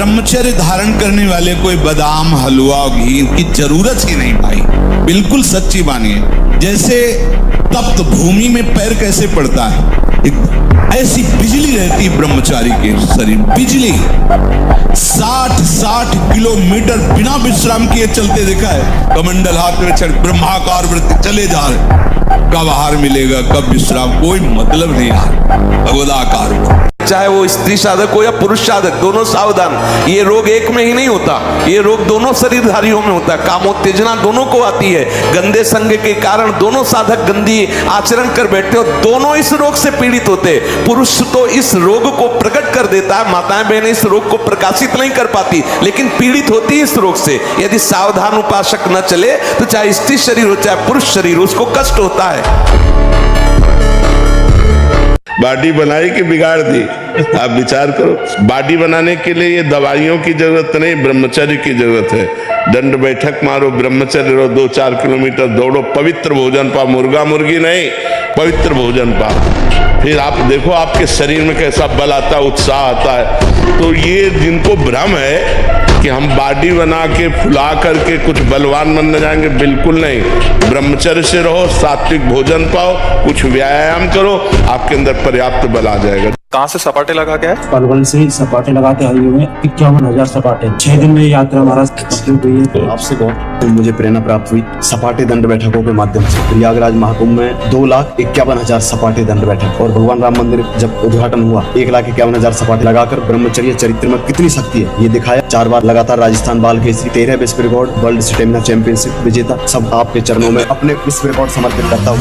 ब्रह्मचर्य धारण करने वाले कोई बादाम हलवा और घी की जरूरत ही नहीं भाई, बिल्कुल सच्ची मानिए। जैसे तप्त भूमि में पैर कैसे पड़ता है, ऐसी बिजली रहती ब्रह्मचारी के शरीर, बिजली 60-60 किलोमीटर बिना विश्राम किए चलते देखा है। कमंडल हाथ में चढ़ ब्रह्माकार वृत्ति चले जा रहे, कब आहार मिलेगा कब विश्राम, कोई मतलब नहीं यार, भगवदाकार। चाहे वो स्त्री साधक हो या पुरुष साधक, दोनों सावधान। ये रोग एक में ही नहीं होता, ये रोग दोनों शरीरधारियों में होता है। कामोत्तेजना दोनों को आती है, गंदे संग के कारण दोनों साधक गंदी आचरण कर बैठते हो, दोनों इस रोग से पीड़ित होते। पुरुष तो इस रोग को प्रकट कर देता है, माताएं बहनें इस रोग को प्रकाशित नहीं कर पाती, लेकिन पीड़ित होती है इस रोग से। यदि सावधान उपासक न चले तो चाहे स्त्री शरीर हो चाहे पुरुष शरीर हो, उसको कष्ट होता है। बॉडी बनाई कि बिगाड़ दी, आप विचार करो। बॉडी बनाने के लिए ये दवाइयों की जरूरत नहीं, ब्रह्मचर्य की जरूरत है। दंड बैठक मारो, ब्रह्मचर्य रहो, 2-4 किलोमीटर दौड़ो, पवित्र भोजन पाओ, मुर्गा मुर्गी नहीं, पवित्र भोजन पाओ। फिर आप देखो आपके शरीर में कैसा बल आता है, उत्साह आता है। तो ये जिनको भ्रम है कि हम बॉडी बना के फुला करके कुछ बलवान बनने जाएंगे, बिल्कुल नहीं। ब्रह्मचर्य से रहो, सात्विक भोजन पाओ, कुछ व्यायाम करो, आपके अंदर पर्याप्त बल आ जाएगा। कहाँ से सपाटे लगा के आए? पलवल से सपाटे लगाते हाईवे में 51,000 सपाटे, 6 दिन में यात्रा हमारा कंप्लीट हुई है। तो आपसे बहुत मुझे प्रेरणा प्राप्त हुई सपाटे दंड बैठकों के माध्यम से। प्रयागराज महाकुंभ में 2,51,000 सपाटे दंड बैठक, और भगवान राम मंदिर जब उद्घाटन हुआ 1,51,000 सपाटे लगाकर ब्रह्मचर्य चरित्र में कितनी शक्ति है ये दिखाया। 4 बार लगातार राजस्थान बाल केसरी, 13 विश्व रिकॉर्ड, वर्ल्ड स्टेमिना चैंपियनशिप विजेता, सब आपके चरणों में अपने विश्व रिकॉर्ड समर्पित करता हूँ।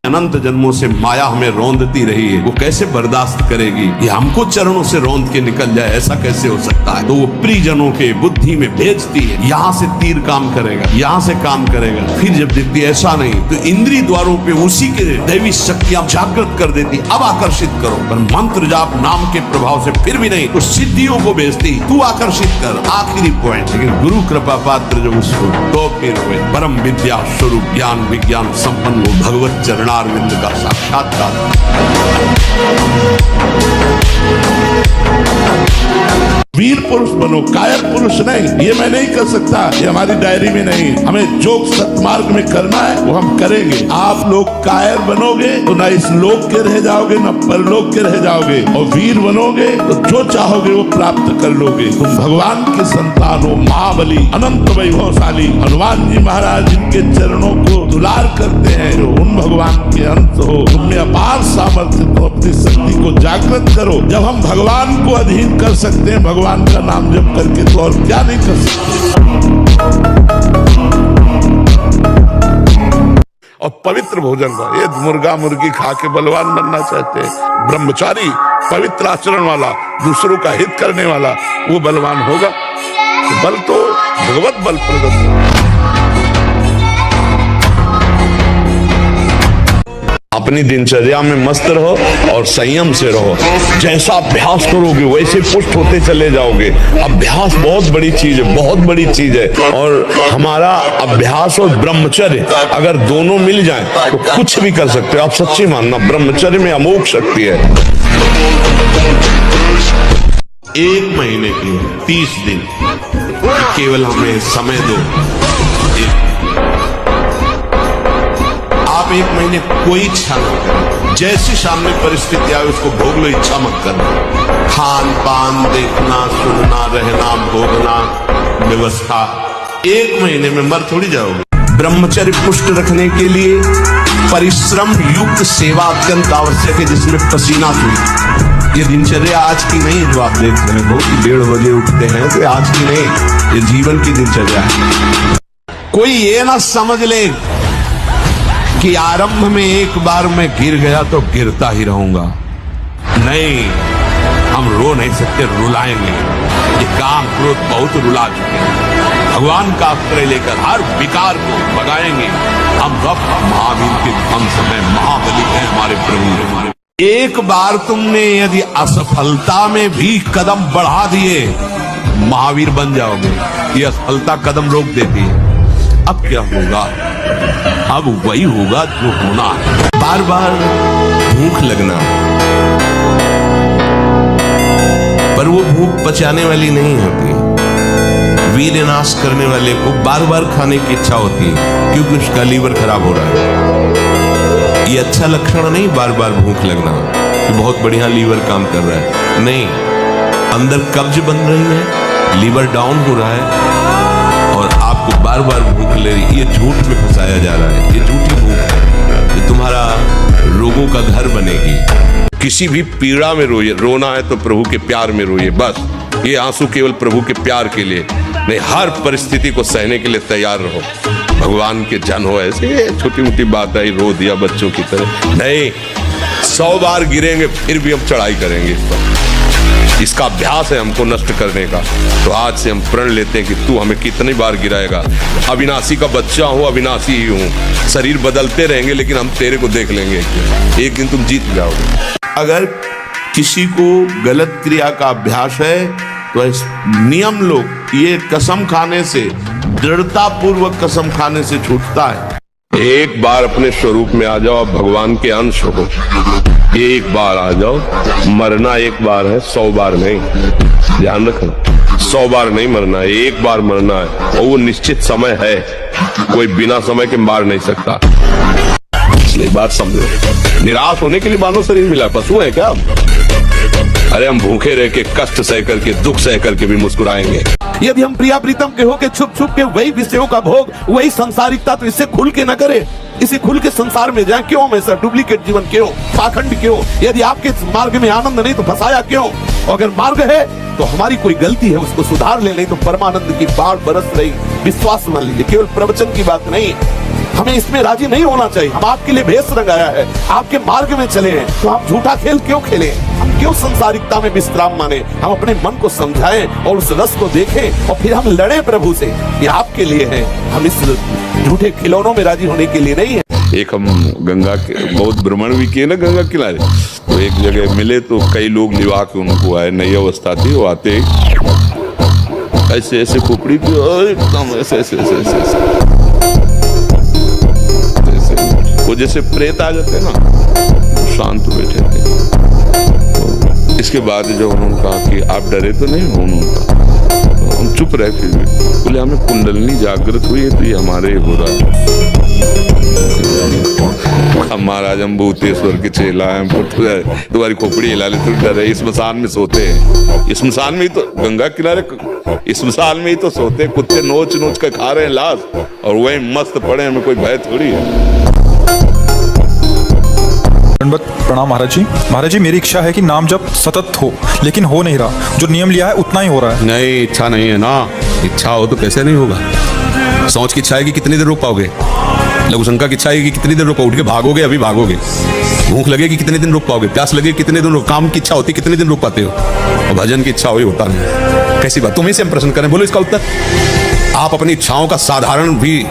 अनंत जन्मों से माया हमें रौंदती रही है, वो कैसे बर्दाश्त करेगी? ये हमको चरणों से रौंद के निकल जाए, ऐसा कैसे हो सकता है? तो वो प्रियजनों के बुद्धि में भेजती है, यहाँ से तीर काम करेगा, यहाँ से काम करेगा। फिर जब देखती ऐसा नहीं तो इंद्रिय द्वारों पे उसी के दैवी शक्तियां जागृत कर देती, अब आकर्षित करो। पर मंत्र जाप नाम के प्रभाव से फिर भी नहीं, तो सिद्धियों को भेजती, तू आकर्षित कर। आखिरी पॉइंट, लेकिन गुरु कृपा पात्र जब उसको, तो फिर हुए परम विद्या स्वरूप ज्ञान विज्ञान संपन्न हो भगवत चरण अरविंद का साक्षात्कार। वीर पुरुष बनो, कायर पुरुष नहीं। ये मैं नहीं कर सकता, ये हमारी डायरी में नहीं। हमें जो सत्मार्ग में करना है वो हम करेंगे। आप लोग कायर बनोगे तो ना इस लोक के रह जाओगे ना परलोक के रह जाओगे, और वीर बनोगे तो जो चाहोगे वो प्राप्त कर लोगे। तुम भगवान के संतान हो, महाबली अनंत वैभवशाली हनुमान जी महाराज जिनके चरणों को दुलार करते हैं, जो उन भगवान के अंश हो, तुमने अपार सामर्थ्य, तो अपनी शक्ति को जागृत करो। जब हम भगवान को अधीन कर सकते हैं भगवान का नाम जप करके, तो और क्या नहीं कर सकते। और पवित्र भोजन का, ये मुर्गा मुर्गी खा के बलवान बनना चाहते हैं। ब्रह्मचारी पवित्र आचरण वाला, दूसरों का हित करने वाला, वो बलवान होगा। तो बल तो भगवत बल प्रदत्त। अपनी दिनचर्या में मस्त रहो और संयम से रहो। जैसा अभ्यास करोगे वैसे पुष्ट होते चले जाओगे। अभ्यास बहुत बड़ी चीज है, बहुत बड़ी चीज है। और हमारा अभ्यास और ब्रह्मचर्य अगर दोनों मिल जाएं तो कुछ भी कर सकते हो। आप सच्ची मानना, ब्रह्मचर्य में अमोघ शक्ति है। 1 महीने की 30 दिन केवल हमें समय दो। आप 1 महीने कोई इच्छा न करें, जैसी सामने परिस्थिति आए उसको भोग लो, इच्छा मत करना। खान पान देखना, सुनना, रहना, भोगना, व्यवस्था, 1 महीने में मर थोड़ी जाओगे। ब्रह्मचर्य पुष्ट रखने के लिए परिश्रम युक्त सेवा अत्यंत आवश्यक है, जिसमें पसीना छूटे। ये दिनचर्या आज की नहीं है जो आप देख रहे हो कि 1:30 बजे उठते हैं, तो आज की नहीं, ये जीवन की दिनचर्या है। कोई ये ना समझ ले कि आरंभ में एक बार मैं गिर गया तो गिरता ही रहूंगा। नहीं, हम रो नहीं सकते, रुलाएंगे। ये काम क्रोध बहुत रुला चुके हैं। भगवान का आश्रय लेकर हर विकार को भगाएंगे। हम सब महावीर के वंश हैं, महाबली हैं हमारे प्रभु। एक बार तुमने यदि असफलता में भी कदम बढ़ा दिए, महावीर बन जाओगे। ये असफलता कदम रोक देती है। अब क्या होगा? अब वही होगा जो होना है। बार बार भूख लगना, पर वो भूख पचाने वाली नहीं होती। वीर्य नाश करने वाले को बार बार खाने की इच्छा होती है, क्योंकि उसका लीवर खराब हो रहा है। ये अच्छा लक्षण नहीं, बार बार भूख लगना कि बहुत बढ़िया लीवर काम कर रहा है, नहीं। अंदर कब्ज बन रही है, लीवर डाउन हो रहा है और आपको बार बार भूख ले रही, ये झूठ में फंसाया जा रहा है। ये झूठी भूख है, ये तुम्हारा रोगों का घर बनेगी। किसी भी पीड़ा में रोइए, रोना है तो प्रभु के प्यार में रोइए, बस। ये आंसू केवल प्रभु के प्यार के लिए नहीं, हर परिस्थिति को सहने के लिए तैयार रहो। भगवान के जन हो, ऐसे छोटी मोटी बात आई रो दिया बच्चों की तरह नहीं। 100 बार गिरेंगे फिर भी हम चढ़ाई करेंगे इस पर। इसका अभ्यास है हमको नष्ट करने का। तो आज से हम प्रण लेते हैं कि तू हमें कितनी बार गिराएगा। अविनाशी का बच्चा हूं, अविनाशी ही हूं। शरीर बदलते रहेंगे लेकिन हम तेरे को देख लेंगे, एक दिन तुम जीत जाओगे। अगर किसी को गलत क्रिया का अभ्यास है तो इस नियम लोग, ये कसम खाने से, दृढ़ता पूर्वक कसम खाने से छूटता है। एक बार अपने स्वरूप में आ जाओ, भगवान के अंश हो। एक बार आ जाओ, मरना एक बार है, 100 बार नहीं। ध्यान रखना, 100 बार नहीं मरना है, एक बार मरना है और वो निश्चित समय है। कोई बिना समय के मार नहीं सकता, इसलिए बात समझो। निराश होने के लिए मानव शरीर मिला, पशु है क्या? अरे हम भूखे रह के, कष्ट सह करके, दुख सह करके भी मुस्कुराएंगे। यदि हम प्रिया प्रीतम के होके छुप छुप के वही विषयों का भोग, वही संसारिकता, तो इससे खुल के न करे, इसे खुल के संसार में जाए। क्यों हमेशा डुप्लीकेट जीवन क्यों, पाखंड क्यों? यदि आपके मार्ग में आनंद नहीं तो फंसाया क्यों? अगर मार्ग है तो हमारी कोई गलती है, उसको सुधार ले, नहीं तो परमानंद की बाढ़ बरस रही। विश्वास मान लीजिए, केवल प्रवचन की बात नहीं। हमें इसमें राजी नहीं होना चाहिए। हम आपके लिए भेष रंगाया है, आपके मार्ग में चले हैं, तो आप झूठा खेल क्यों खेलें? हम क्यों संसारिकता में विश्राम माने? हम अपने मन को समझाएं और उस रस को देखें और फिर हम लड़ें प्रभु से। ये आपके लिए है, हम इस झूठे खिलौनों में राजी होने के लिए नहीं है। एक हम गंगा के बहुत भ्रमण भी किए ना गंगा किनारे, तो एक जगह मिले तो कई लोग निभा के उनको आए, नई अवस्था थी। वो आते ऐसे ऐसे खोपड़ी थी, एकदम ऐसे ऐसे ऐसे ऐसे ऐसे, वो जैसे प्रेत आ जाते ना, शांत बैठे थे। तो इसके बाद जब उन्होंने कहा कि आप डरे तो नहीं? उन्होंने कहा, तो हम चुप रहे। फिर भी बोले हमें कुंडलनी जागृत हुई है, तो ये हमारे हो रहा है। हम महाराज, हम भूतेश्वर के चेला हैं, तुम्हारी खोपड़ी हिला ले, तुम डरे? स्मशान में सोते हैं, स्मशान में ही तो, गंगा किनारे स्मशान में ही तो सोते हैं। कुत्ते नोच नोच कर खा रहे हैं लाश और वही मस्त पड़े, हमें कोई भय थोड़ी है। प्रणाम महाराज जी। महाराज जी, मेरी इच्छा है कि नाम जब सतत हो, लेकिन हो नहीं रहा। जो नियम लिया है उतना ही हो रहा है। नहीं, इच्छा नहीं है ना। इच्छा हो तो कैसे नहीं होगा? सोच की इच्छा है कि कितनी देर रोक पाओगे? लघु शंका की इच्छा है कि कितनी देर रोक पाओगे? उठ के भागोगे, अभी भागोगे। भूख लगेगी, कितने दिन रोक पाओगे? प्यास लगेगी, कितने दिन रोक? काम की इच्छा होती, कितने दिन रोक पाते हो? और भजन की इच्छा हुई, होता नहीं। कैसी बात? तुम्हें से हम प्रश्न करें, बोलो इसका उत्तर। आप अपनी इच्छाओं का साधारण भी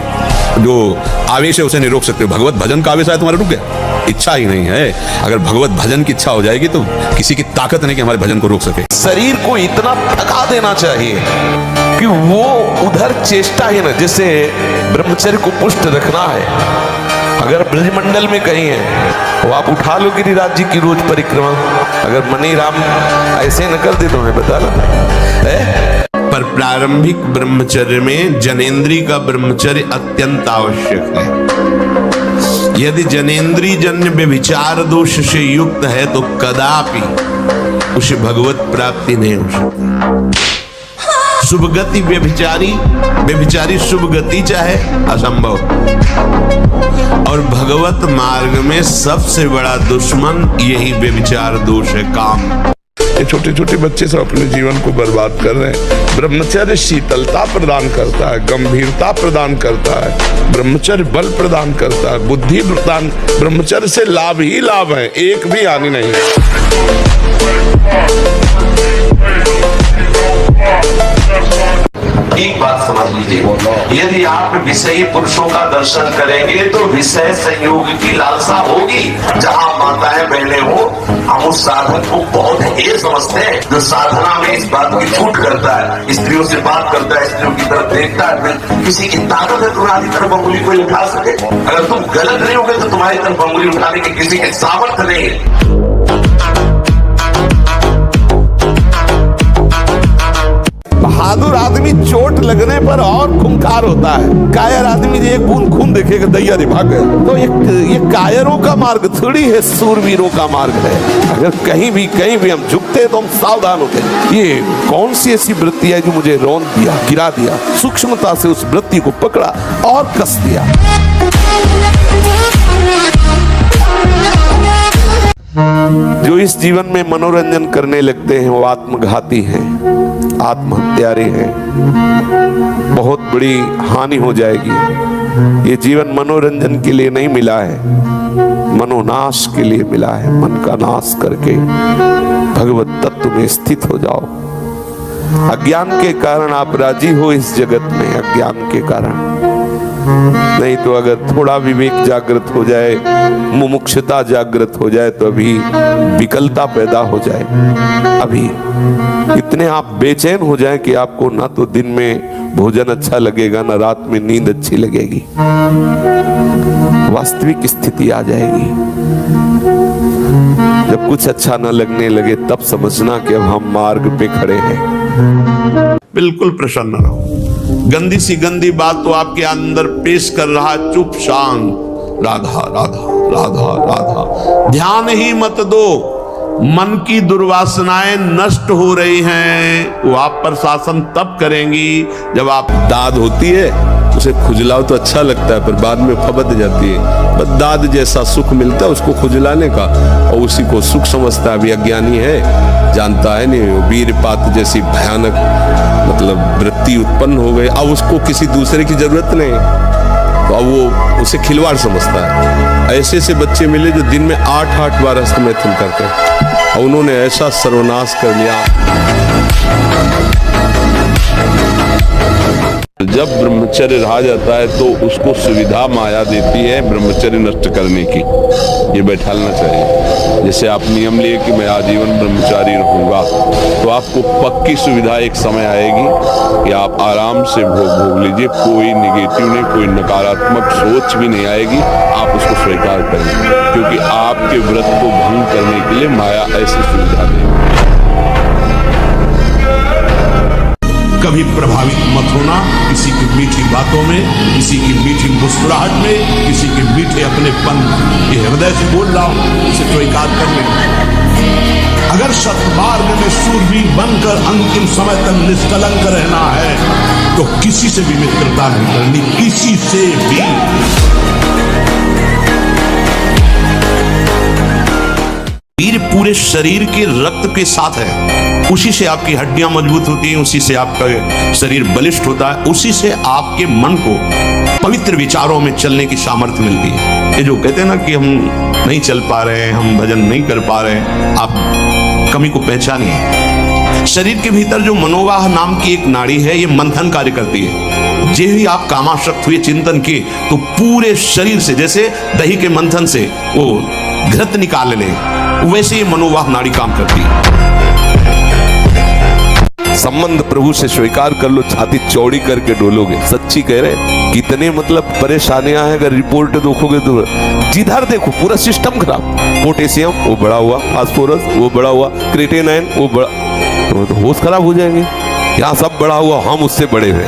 जो आवेश है उसे नहीं रोक सकते। भगवत भजन का आवेश आया तुम्हारा, रुक गया। इच्छा ही नहीं है। अगर भगवत भजन की इच्छा हो जाएगी तो किसी की ताकत नहीं कि हमारे भजन को रोक सके। शरीर को इतना थका देना चाहिए कि वो उधर चेष्टा ही ना, जैसे ब्रह्मचर्य को पुष्ट रखना है। अगर ब्रजमंडल में कहीं है वो आप उठा लो गिरिराज जी की रोज परिक्रमा। अगर मनी राम ऐसे न कर दे तो हमें बता लो। पर प्रारंभिक ब्रह्मचर्य में जनेंद्री का ब्रह्मचर्य अत्यंत आवश्यक है। यदि जनेंद्री जन्य व्यभिचार दोष से युक्त है तो कदापि उसे भगवत प्राप्ति नहीं हो सकती। शुभ गति व्यभिचारी शुभ गति चाहे असंभव। और भगवत मार्ग में सबसे बड़ा दुश्मन यही व्यभिचार दोष है, काम। ये छोटे छोटे बच्चे सब अपने जीवन को बर्बाद कर रहे हैं। ब्रह्मचर्य शीतलता प्रदान करता है, गंभीरता प्रदान करता है, ब्रह्मचर्य बल प्रदान करता है, बुद्धि प्रदान। ब्रह्मचर्य से लाभ ही लाभ है, एक भी हानि नहीं है। एक बात समझ लीजिए, यदि आप विषयी पुरुषों का दर्शन करेंगे तो विषय संयोग की लालसा होगी। जहाँ माताएं बहनें हो, हम उस साधक को बहुत हेय समझते हैं जो साधना में इस बात की छूट करता है, स्त्रियों से बात करता है, स्त्रियों की तरफ देखता है। किसी की ताकत है तुम्हारी तरफ अंगुली कोई उठा सके? अगर तुम गलत नहीं होगे तो तुम्हारी तरफ अंगुली उठाने की किसी के सामर्थ्य नहीं है। बहादुर आदमी चोट लगने पर और खूंखार होता है। कायर आदमी एक बूंद खून देखेगा दैया रे भाग गया। तो ये कायरों का मार्ग थोड़ी है, सूरवीरों का मार्ग है। अगर कहीं भी हम झुकते तो हम सावधान होते। ये कौन सी ऐसी वृत्ति है जो मुझे रौंद दिया, गिरा दिया? सूक्ष्मता से उस वृत्ति को पकड़ा और कस दिया। जो इस जीवन में मनोरंजन करने लगते हैं वो आत्मघाती हैं, आत्महत्यारे हैं। बहुत बड़ी हानि हो जाएगी। ये जीवन मनोरंजन के लिए नहीं मिला है, मनोनाश के लिए मिला है। मन का नाश करके भगवत तत्व में स्थित हो जाओ। अज्ञान के कारण आप राजी हो इस जगत में, अज्ञान के कारण। नहीं तो अगर थोड़ा विवेक जागृत हो जाए, मुमुक्षुता जागृत हो जाए तो अभी विकलता पैदा हो जाए। अभी इतने आप बेचैन हो जाए कि आपको ना तो दिन में भोजन अच्छा लगेगा, ना रात में नींद अच्छी लगेगी। वास्तविक स्थिति आ जाएगी। जब कुछ अच्छा न लगने लगे तब समझना कि अब हम मार्ग पे खड़े हैं। बिल्कुल प्रसन्न रहो। गंदी सी गंदी बात तो आपके अंदर पेश कर रहा, चुप शांत राधा राधा राधा राधा। ध्यान ही मत दो, मन की दुर्वासनाएं नष्ट हो रही हैं। वो आप पर शासन तब करेंगी जब आप दाद होती है, उसे खुजलाओ तो अच्छा लगता है, पर बाद में फबद जाती है। बस दाद जैसा सुख मिलता है उसको खुजलाने का, और उसी को सुख समझता है। अभी अज्ञानी है, जानता है नहीं। वीरपात जैसी भयानक मतलब वृत्ति उत्पन्न हो गई। अब उसको किसी दूसरे की जरूरत नहीं, तो अब वो उसे खिलवाड़ समझता है। ऐसे ऐसे बच्चे मिले जो दिन में 8-8 बार हस्तमैथुन करते हैं, और उन्होंने ऐसा सर्वनाश कर लिया। जब ब्रह्मचर्य रहा जाता है तो उसको सुविधा माया देती है ब्रह्मचर्य नष्ट करने की। ये बैठालना चाहिए। जैसे आप नियम लिए कि मैं आजीवन ब्रह्मचारी रहूंगा, तो आपको पक्की सुविधा एक समय आएगी कि आप आराम से भोग लीजिए। कोई निगेटिव नहीं, कोई नकारात्मक सोच भी नहीं आएगी। आप उसको स्वीकार करेंगे, क्योंकि आपके व्रत को भंग करने के लिए माया ऐसी सुविधा देगी। कभी प्रभावित मत होना किसी की मीठी बातों में, किसी की मीठी मुस्कुराहट में, किसी के मीठे अपनेपन। ये हृदय से बोल रहा हूं, इसे स्वीकार कर ले। अगर सत्मार्ग में शूरवीर बनकर अंतिम समय तक निष्कलंक रहना है तो किसी से भी मित्रता नहीं करनी, किसी से भी। वीर पूरे शरीर के रक्त के साथ है, उसी से आपकी हड्डियां मजबूत होती हैं, उसी से आपका शरीर बलिष्ठ होता है, उसी से आपके मन को पवित्र विचारों में चलने की सामर्थ्य मिलती है। ये जो कहते हैं ना कि हम नहीं चल पा रहे हैं, हम भजन नहीं कर पा रहे हैं, आप कमी को पहचानिए। शरीर के भीतर जो मनोवाह नाम की एक नाड़ी है, ये मंथन कार्य करती है। जे ही आप कामाशक्त हुए चिंतन किए तो पूरे शरीर से, जैसे दही के मंथन से वो घृत निकाल ले, वैसे ये मनोवाह नाड़ी काम करती है। संबंध प्रभु से स्वीकार कर लो, छाती चौड़ी करके डोलोगे। सच्ची कह रहे, कितने मतलब परेशानियां हैं। अगर रिपोर्ट देखोगे तो जिधर देखो पूरा सिस्टम खराब। पोटेशियम वो बड़ा हुआ, फास्फोरस वो बड़ा हुआ, क्रिएटिनिन वो बड़ा, तो होश खराब हो जाएंगे। यहाँ सब बड़ा हुआ, हम उससे बड़े हुए।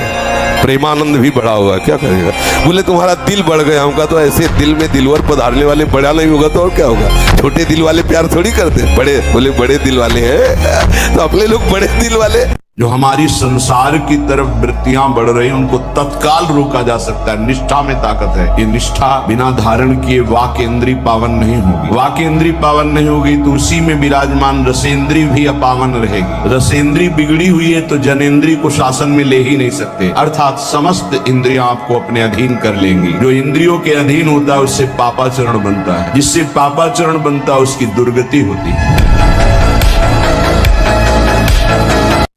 प्रेमानंद भी बड़ा हुआ, क्या करेगा? बोले तुम्हारा दिल बढ़ गया। हमका तो ऐसे दिल में दिलवर पधारने वाले बड़ा नहीं होगा तो और क्या होगा? छोटे दिल वाले प्यार थोड़ी करते, बड़े बोले बड़े दिल वाले हैं, तो अपने लोग बड़े दिल वाले। जो हमारी संसार की तरफ वृत्तियां बढ़ रही हैं उनको तत्काल रोका जा सकता है। निष्ठा में ताकत है। ये निष्ठा बिना धारण किए वाक इंद्री पावन नहीं होगी। वाक इंद्री पावन नहीं होगी तो उसी में विराजमान रसेंद्री भी अपावन रहेगी। रसेंद्री बिगड़ी हुई है तो जनेंद्री को शासन में ले ही नहीं सकते, अर्थात समस्त इंद्रियां आपको अपने अधीन कर लेंगी। जो इंद्रियों के अधीन होता है उससे पापाचरण बनता है, जिससे पापाचरण बनता है उसकी दुर्गति होती है।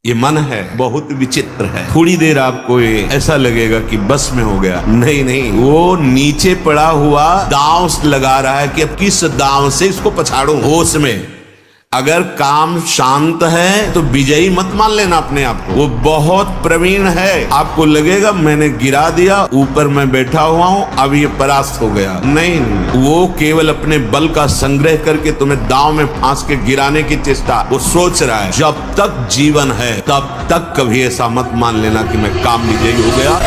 ये मन है, बहुत विचित्र है। थोड़ी देर आपको ये ऐसा लगेगा कि बस में हो गया, नहीं नहीं, वो नीचे पड़ा हुआ दांव लगा रहा है कि अब किस दांव से इसको पछाड़ूं। होश में अगर काम शांत है तो विजयी मत मान लेना अपने आप को। वो बहुत प्रवीण है, आपको लगेगा मैंने गिरा दिया, ऊपर मैं बैठा हुआ हूं, अब ये परास्त हो गया। नहीं, वो केवल अपने बल का संग्रह करके तुम्हें दांव में फांस के गिराने की चेष्टा वो सोच रहा है। जब तक जीवन है तब तक कभी ऐसा मत मान लेना कि मैं काम विजयी हो गया।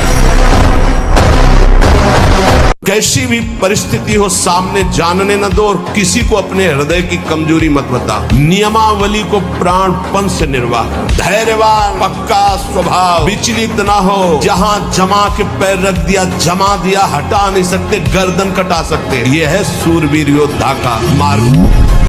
कैसी भी परिस्थिति हो सामने जानने न दो, और किसी को अपने हृदय की कमजोरी मत बता। नियमावली को प्राणपण से निर्वाह कर। धैर्यवान, पक्का स्वभाव, विचलित ना हो। जहां जमा के पैर रख दिया, जमा दिया, हटा नहीं सकते, गर्दन कटा सकते। यह है सूरवीर योद्धा का मार्ग।